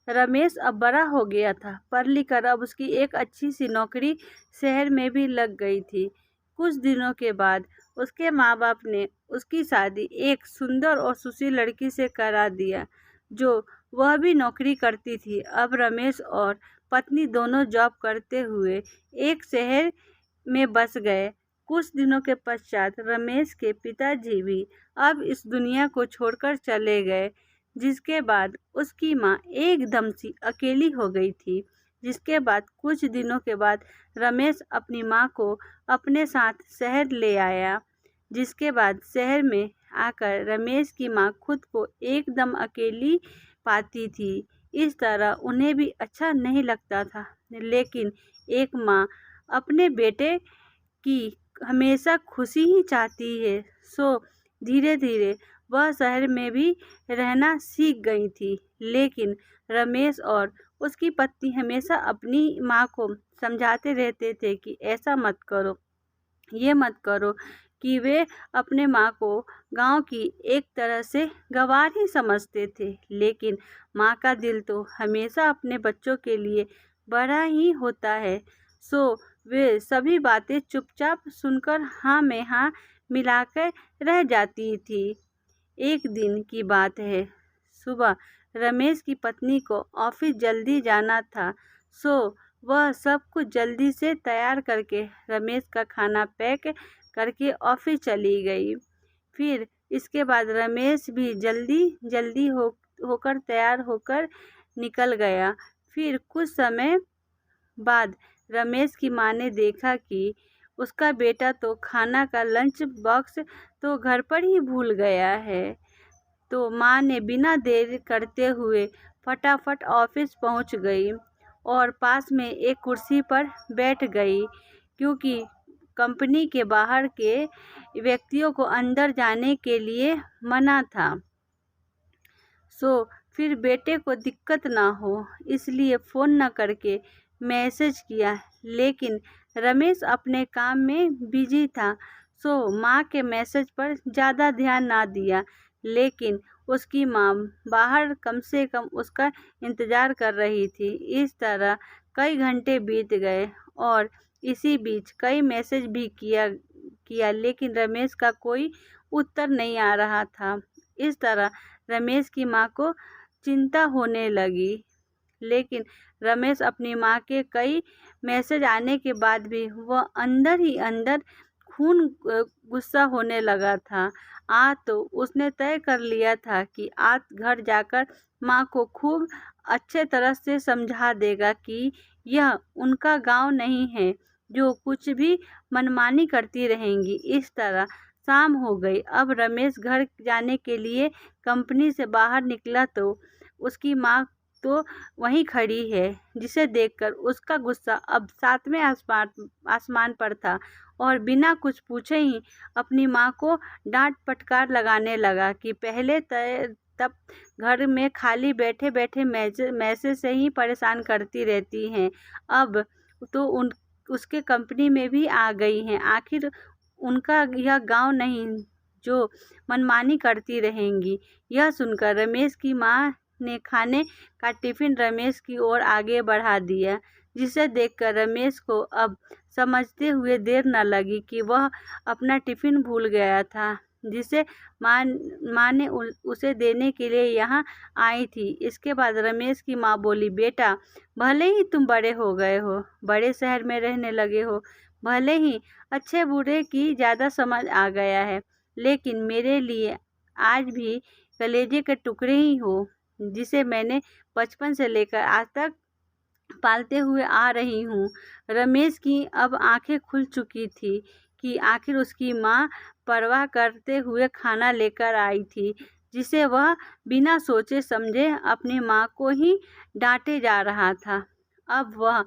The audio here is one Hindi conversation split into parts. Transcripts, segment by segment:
रमेश अब बड़ा हो गया था, पढ़ लिख कर अब उसकी एक अच्छी सी नौकरी शहर में भी लग गई थी। कुछ दिनों के बाद उसके माँ बाप ने उसकी शादी एक सुंदर और सुशील लड़की से करा दिया, जो वह भी नौकरी करती थी। अब रमेश और पत्नी दोनों जॉब करते हुए एक शहर में बस गए। कुछ दिनों के पश्चात रमेश के पिताजी भी अब इस दुनिया को छोड़कर चले गए, जिसके बाद उसकी माँ एकदम सी अकेली हो गई थी। जिसके बाद कुछ दिनों के बाद रमेश अपनी माँ को अपने साथ शहर ले आया। जिसके बाद शहर में आकर रमेश की माँ खुद को एकदम अकेली पाती थी। इस तरह उन्हें भी अच्छा नहीं लगता था, लेकिन एक माँ अपने बेटे की हमेशा खुशी ही चाहती है। सो धीरे धीरे वह शहर में भी रहना सीख गई थी। लेकिन रमेश और उसकी पत्नी हमेशा अपनी माँ को समझाते रहते थे कि ऐसा मत करो, ये मत करो, कि वे अपने माँ को गांव की एक तरह से गंवार ही समझते थे। लेकिन माँ का दिल तो हमेशा अपने बच्चों के लिए बड़ा ही होता है। सो वे सभी बातें चुपचाप सुनकर हाँ में हाँ मिलाकर रह जाती थी। एक दिन की बात है, सुबह रमेश की पत्नी को ऑफिस जल्दी जाना था। सो वह सब कुछ जल्दी से तैयार करके रमेश का खाना पैक करके ऑफिस चली गई। फिर इसके बाद रमेश भी जल्दी होकर तैयार होकर निकल गया। फिर कुछ समय बाद रमेश की माँ ने देखा कि उसका बेटा तो खाना का लंच बॉक्स तो घर पर ही भूल गया है। तो माँ ने बिना देर करते हुए फटाफट ऑफिस पहुँच गई और पास में एक कुर्सी पर बैठ गई, क्योंकि कंपनी के बाहर के व्यक्तियों को अंदर जाने के लिए मना था। सो फिर बेटे को दिक्कत ना हो इसलिए फ़ोन न करके मैसेज किया। लेकिन रमेश अपने काम में बिजी था, सो माँ के मैसेज पर ज़्यादा ध्यान ना दिया। लेकिन उसकी माँ बाहर कम से कम उसका इंतज़ार कर रही थी। इस तरह कई घंटे बीत गए और इसी बीच कई मैसेज भी किया, लेकिन रमेश का कोई उत्तर नहीं आ रहा था। इस तरह रमेश की माँ को चिंता होने लगी। लेकिन रमेश अपनी माँ के कई मैसेज आने के बाद भी वह अंदर ही अंदर गुस्सा होने लगा था। आज तो उसने तय कर लिया था कि आज घर जाकर माँ को खूब अच्छे तरह से समझा देगा कि यह उनका गांव नहीं है जो कुछ भी मनमानी करती रहेंगी। इस तरह शाम हो गई। अब रमेश घर जाने के लिए कंपनी से बाहर निकला तो उसकी माँ तो वहीं खड़ी है, जिसे देखकर उसका गुस्सा अब सातवें आसमान पर था और बिना कुछ पूछे ही अपनी माँ को डांट फटकार लगाने लगा कि पहले तब घर में खाली बैठे बैठे मैसेज से ही परेशान करती रहती हैं, अब तो उसके कंपनी में भी आ गई हैं। आखिर उनका यह गांव नहीं जो मनमानी करती रहेंगी। यह सुनकर रमेश की माँ ने खाने का टिफिन रमेश की ओर आगे बढ़ा दिया, जिसे देखकर रमेश को अब समझते हुए देर न लगी कि वह अपना टिफिन भूल गया था, जिसे माँ ने उसे देने के लिए यहाँ आई थी। इसके बाद रमेश की माँ बोली, बेटा भले ही तुम बड़े हो गए हो, बड़े शहर में रहने लगे हो, भले ही अच्छे बुरे की ज़्यादा समझ आ गया है, लेकिन मेरे लिए आज भी कलेजे के टुकड़े ही हो, जिसे मैंने बचपन से लेकर आज तक पालते हुए आ रही हूँ। रमेश की अब आंखें खुल चुकी थी कि आखिर उसकी माँ परवाह करते हुए खाना लेकर आई थी, जिसे वह बिना सोचे समझे अपनी माँ को ही डांटे जा रहा था। अब वह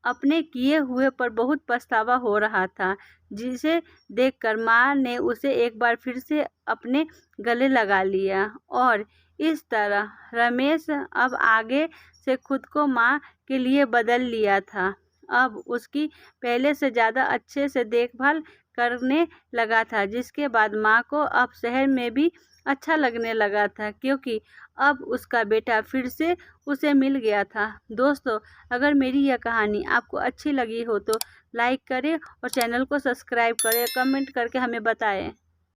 अपने किए हुए पर बहुत पछतावा हो रहा था, जिसे देखकर माँ ने उसे एक बार फिर से अपने गले लगा लिया। और इस तरह रमेश अब आगे से खुद को माँ के लिए बदल लिया था। अब उसकी पहले से ज़्यादा अच्छे से देखभाल करने लगा था, जिसके बाद माँ को अब शहर में भी अच्छा लगने लगा था, क्योंकि अब उसका बेटा फिर से उसे मिल गया था। दोस्तों, अगर मेरी यह कहानी आपको अच्छी लगी हो तो लाइक करें और चैनल को सब्सक्राइब करें, कमेंट करके हमें बताएं।